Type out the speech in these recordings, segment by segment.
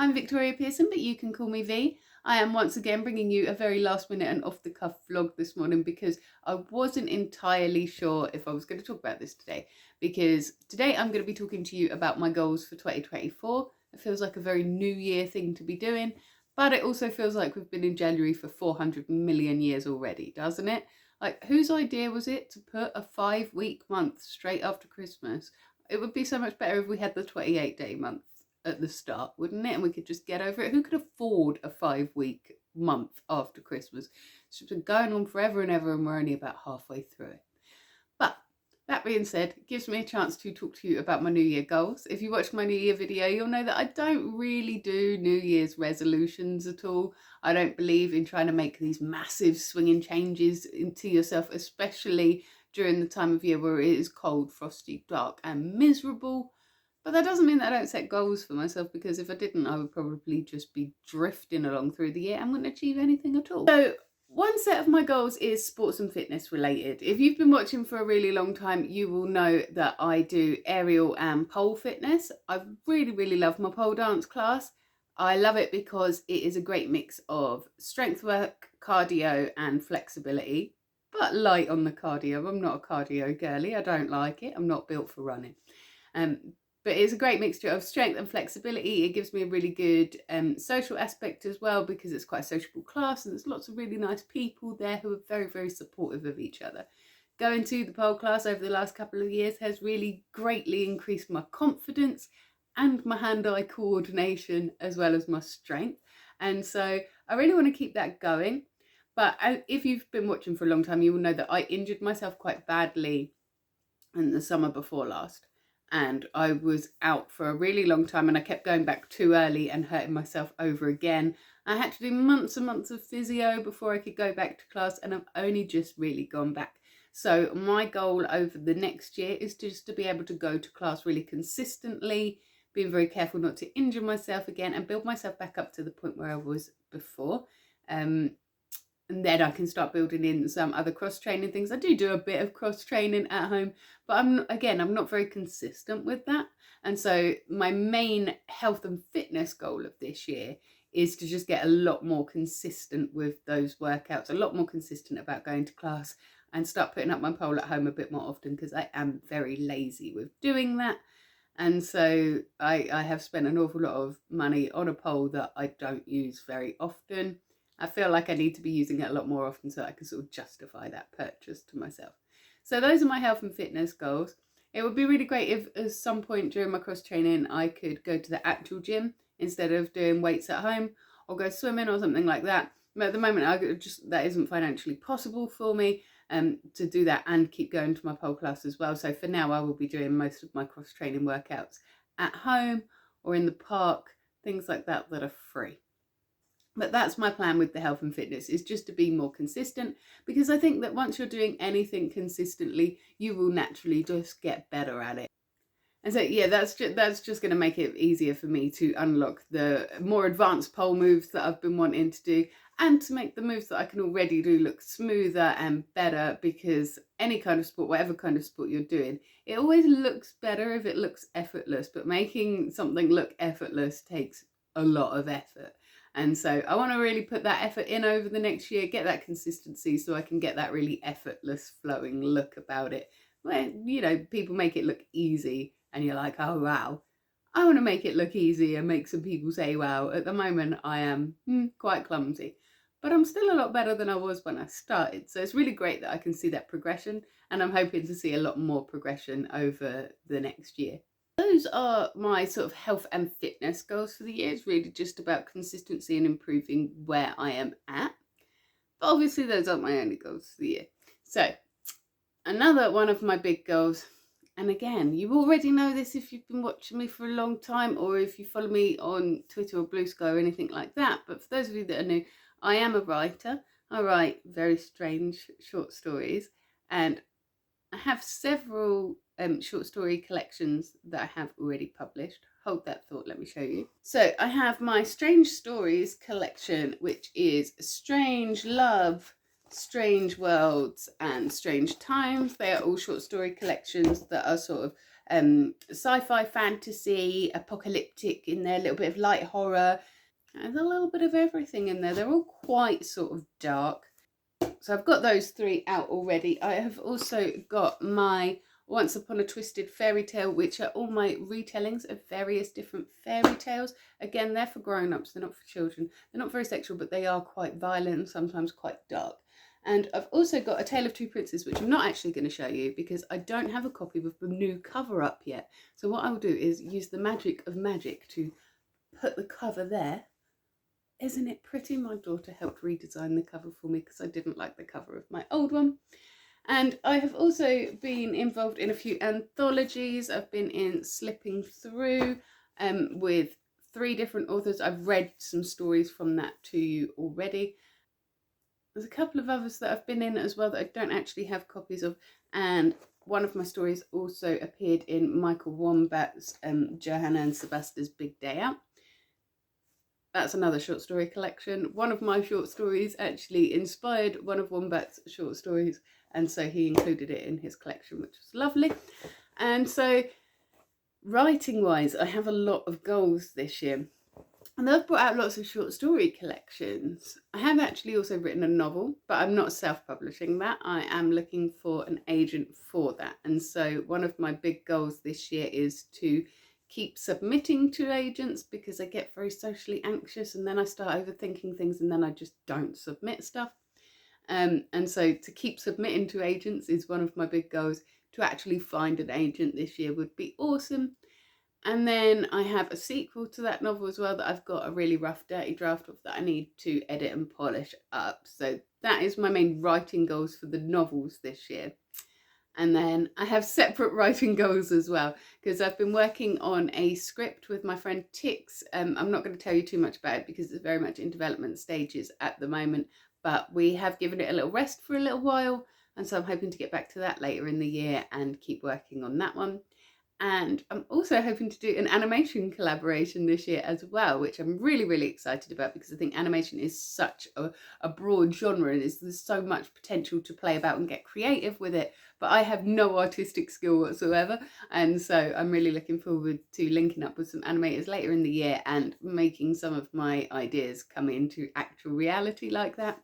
I'm Victoria Pearson, but you can call me V. I am once again bringing you a very last minute and off the cuff vlog this morning because I wasn't entirely sure if I was going to talk about this today, because today I'm going to be talking to you about my goals for 2024. It feels like a very new year thing to be doing, but it also feels like we've been in January for 400 million years already, doesn't it? Like, whose idea was it to put a 5-week month straight after Christmas? It would be so much better if we had the 28-day month at the start, wouldn't it? And we could just get over it. Who could afford a 5-week month after Christmas? It's been going on forever and ever, and we're only about halfway through it. But that being said, it gives me a chance to talk to you about my New Year goals. If you watched my New Year video, you'll know that I don't really do New Year's resolutions at all. I don't believe in trying to make these massive swinging changes into yourself, especially during the time of year where it is cold, frosty, dark and miserable. But that doesn't mean that I don't set goals for myself, because if I didn't, I would probably just be drifting along through the year and wouldn't achieve anything at all. So one set of my goals is sports and fitness related. If you've been watching for a really long time, you will know that I do aerial and pole fitness. I really love my pole dance class. I love it because it is a great mix of strength work, cardio and flexibility, but light on the cardio. I'm not a cardio girly. I don't like it. I'm not built for running. But it's a great mixture of strength and flexibility. It gives me a really good social aspect as well, because it's quite a sociable class and there's lots of really nice people there who are very supportive of each other. Going to the pole class over the last couple of years has really greatly increased my confidence and my hand-eye coordination, as well as my strength. And so I really want to keep that going. But if you've been watching for a long time, you will know that I injured myself quite badly in the summer before last. And I was out for a really long time, and I kept going back too early and hurting myself over again. I had to do months and months of physio before I could go back to class, and I've only just really gone back. So my goal over the next year is just to be able to go to class really consistently, being very careful not to injure myself again, and build myself back up to the point where I was before. And then I can start building in some other cross-training things. I do a bit of cross-training at home, but I'm not very consistent with that. And so my main health and fitness goal of this year is to just get a lot more consistent with those workouts, a lot more consistent about going to class, and start putting up my pole at home a bit more often, because I am very lazy with doing that. And so I have spent an awful lot of money on a pole that I don't use very often. I feel like I need to be using it a lot more often so I can sort of justify that purchase to myself. So those are my health and fitness goals. It would be really great if at some point during my cross training I could go to the actual gym instead of doing weights at home, or go swimming or something like that. But at the moment that isn't financially possible for me to do that and keep going to my pole class as well. So for now I will be doing most of my cross training workouts at home or in the park, things like that that are free. But that's my plan with the health and fitness, is just to be more consistent, because I think that once you're doing anything consistently, you will naturally just get better at it. And so, yeah, that's just going to make it easier for me to unlock the more advanced pole moves that I've been wanting to do, and to make the moves that I can already do look smoother and better, because any kind of sport, whatever kind of sport you're doing, it always looks better if it looks effortless, but making something look effortless takes a lot of effort. And so I want to really put that effort in over the next year, get that consistency so I can get that really effortless flowing look about it, where, you know, people make it look easy and you're like, oh wow, I want to make it look easy and make some people say wow. At the moment I am quite clumsy, but I'm still a lot better than I was when I started. So it's really great that I can see that progression, and I'm hoping to see a lot more progression over the next year. Those are my sort of health and fitness goals for the year. It's really just about consistency and improving where I am at. But obviously those aren't my only goals for the year. So another one of my big goals, and again, you already know this if you've been watching me for a long time, or if you follow me on Twitter or Blue Sky or anything like that. But for those of you that are new, I am a writer. I write very strange short stories, and I have several short story collections that I have already published. Hold that thought, let me show you. So I have my Strange Stories collection, which is Strange Love, Strange Worlds and Strange Times. They are all short story collections that are sort of sci-fi, fantasy, apocalyptic in there, a little bit of light horror. There's a little bit of everything in there. They're all quite sort of dark. So I've got those 3 out already. I have also got my Once Upon a Twisted Fairy Tale, which are all my retellings of various different fairy tales. Again, they're for grown-ups, they're not for children. They're not very sexual, but they are quite violent and sometimes quite dark. And I've also got A Tale of Two Princes, which I'm not actually going to show you because I don't have a copy with the new cover up yet. So what I'll do is use the magic of magic to put the cover there. Isn't it pretty? My daughter helped redesign the cover for me because I didn't like the cover of my old one. And I have also been involved in a few anthologies. I've been in Slipping Through with 3 different authors. I've read some stories from that to you already. There's a couple of others that I've been in as well that I don't actually have copies of. And one of my stories also appeared in Michael Wombat's Johanna and Sebastia's Big Day Out. That's another short story collection. One of my short stories actually inspired one of Wombat's short stories, and so he included it in his collection, which was lovely. And so writing wise, I have a lot of goals this year, and I've brought out lots of short story collections. I have actually also written a novel, but I'm not self-publishing that. I am looking for an agent for that. And so one of my big goals this year is to keep submitting to agents, because I get very socially anxious and then I start overthinking things and then I just don't submit stuff. And so to keep submitting to agents is one of my big goals. To actually find an agent this year would be awesome. And then I have a sequel to that novel as well that I've got a really rough, dirty draft of that I need to edit and polish up. So that is my main writing goals for the novels this year. And then I have separate writing goals as well, because I've been working on a script with my friend Tix. I'm not going to tell you too much about it because it's very much in development stages at the moment, but we have given it a little rest for a little while. And so I'm hoping to get back to that later in the year and keep working on that one. And I'm also hoping to do an animation collaboration this year as well, which I'm really, really excited about, because I think animation is such a broad genre and there's so much potential to play about and get creative with it. But I have no artistic skill whatsoever. And so I'm really looking forward to linking up with some animators later in the year and making some of my ideas come into actual reality like that.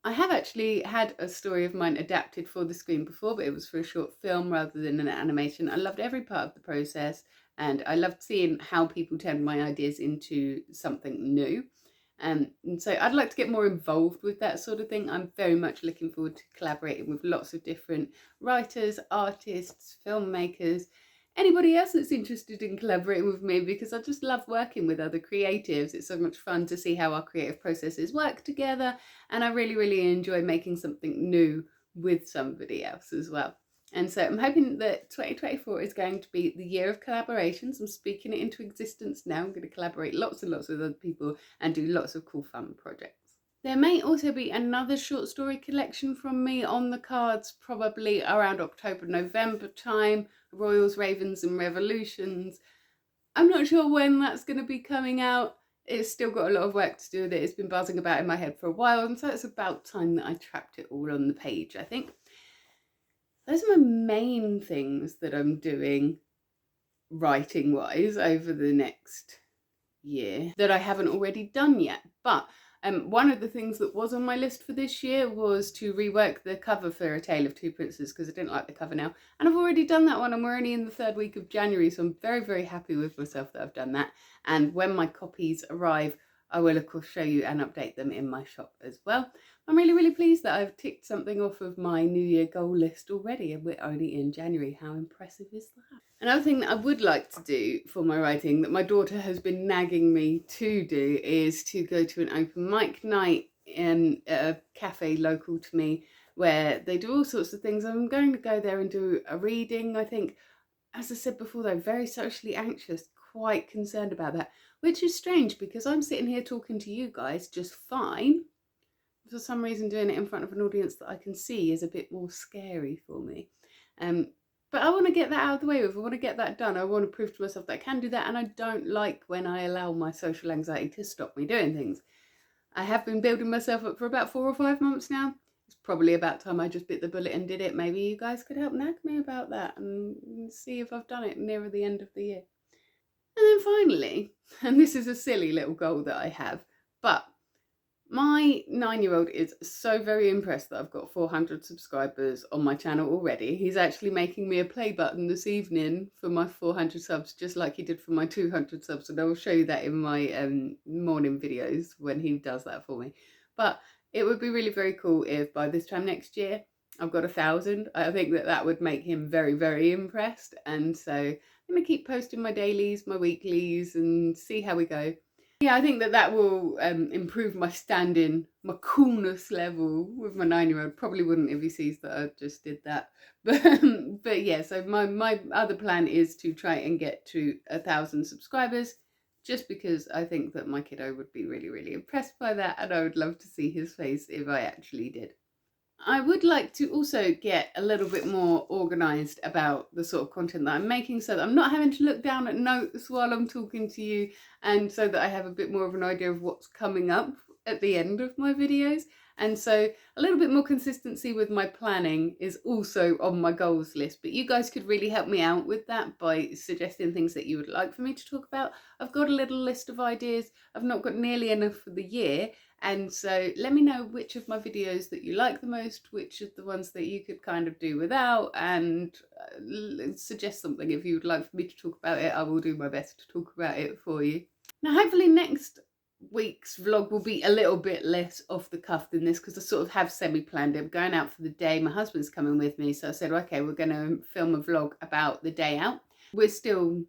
I have actually had a story of mine adapted for the screen before, but it was for a short film rather than an animation. I loved every part of the process, and I loved seeing how people turned my ideas into something new. And so I'd like to get more involved with that sort of thing. I'm very much looking forward to collaborating with lots of different writers, artists, filmmakers, anybody else that's interested in collaborating with me, because I just love working with other creatives. It's so much fun to see how our creative processes work together, and I really, really enjoy making something new with somebody else as well. And so I'm hoping that 2024 is going to be the year of collaborations. I'm speaking it into existence now. I'm going to collaborate lots and lots with other people and do lots of cool fun projects. There may also be another short story collection from me on the cards, probably around October, November time. Royals, Ravens and Revolutions. I'm not sure when that's going to be coming out. It's still got a lot of work to do with it. It's been buzzing about in my head for a while, and so it's about time that I trapped it all on the page, I think. Those are my main things that I'm doing writing-wise over the next year that I haven't already done yet. But one of the things that was on my list for this year was to rework the cover for A Tale of Two Princes, because I didn't like the cover now. And I've already done that one, and we're only in the 3rd week of January, so I'm very, very happy with myself that I've done that. And when my copies arrive, I will of course show you and update them in my shop as well. I'm really, really pleased that I've ticked something off of my New Year goal list already, and we're only in January. How impressive is that? Another thing that I would like to do for my writing, that my daughter has been nagging me to do, is to go to an open mic night in a cafe local to me where they do all sorts of things. I'm going to go there and do a reading. I think, as I said before though, very socially anxious, quite concerned about that, which is strange because I'm sitting here talking to you guys just fine. For some reason, doing it in front of an audience that I can see is a bit more scary for me. But I want to get that out of the way with. I want to get that done. I want to prove to myself that I can do that, and I don't like when I allow my social anxiety to stop me doing things. I have been building myself up for about 4 or 5 months now. it's probably about time I just bit the bullet and did it. Maybe you guys could help nag me about that and see if I've done it nearer the end of the year. And then finally, and this is a silly little goal that I have, but my 9-year-old is so very impressed that I've got 400 subscribers on my channel already. He's actually making me a play button this evening for my 400 subs, just like he did for my 200 subs. And I will show you that in my morning videos when he does that for me. But it would be really very cool if by this time next year I've got 1,000. I think that that would make him very, very impressed. And so I'm going to keep posting my dailies, my weeklies, and see how we go. Yeah, I think that that will improve my standing, my coolness level with my 9-year-old. Probably wouldn't if he sees that I just did that. But yeah, so my other plan is to try and get to 1,000 subscribers, just because I think that my kiddo would be really, really impressed by that, and I would love to see his face if I actually did. I would like to also get a little bit more organised about the sort of content that I'm making, so that I'm not having to look down at notes while I'm talking to you, and so that I have a bit more of an idea of what's coming up at the end of my videos. And so a little bit more consistency with my planning is also on my goals list, but you guys could really help me out with that by suggesting things that you would like for me to talk about. I've got a little list of ideas. I've not got nearly enough for the year, and so let me know which of my videos that you like the most, which are the ones that you could kind of do without, and suggest something if you would like for me to talk about it. I will do my best to talk about it for you. Now, hopefully next week's vlog will be a little bit less off the cuff than this, because I sort of have semi-planned it. I'm going out for the day. My husband's coming with me, so I said, okay, we're going to film a vlog about the day out. We're still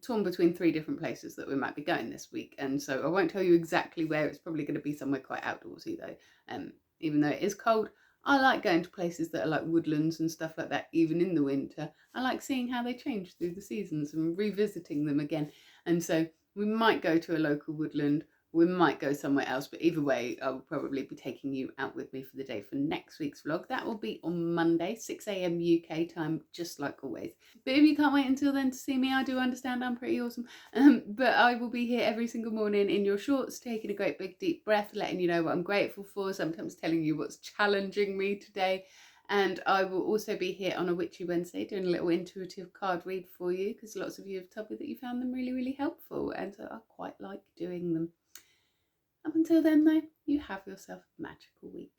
torn between 3 different places that we might be going this week, and so I won't tell you exactly where. It's probably going to be somewhere quite outdoorsy though. Even though it is cold, I like going to places that are like woodlands and stuff like that, even in the winter. I like seeing how they change through the seasons and revisiting them again. And so we might go to a local woodland, we might go somewhere else, but either way, I will probably be taking you out with me for the day for next week's vlog. That will be on Monday, 6 AM UK time, just like always. But if you can't wait until then to see me, I do understand, I'm pretty awesome. But I will be here every single morning in your shorts, taking a great big deep breath, letting you know what I'm grateful for, sometimes telling you what's challenging me today. And I will also be here on a Witchy Wednesday doing a little intuitive card read for you, because lots of you have told me that you found them really, really helpful, and so I quite like doing them. Up until then though, you have yourself a magical week.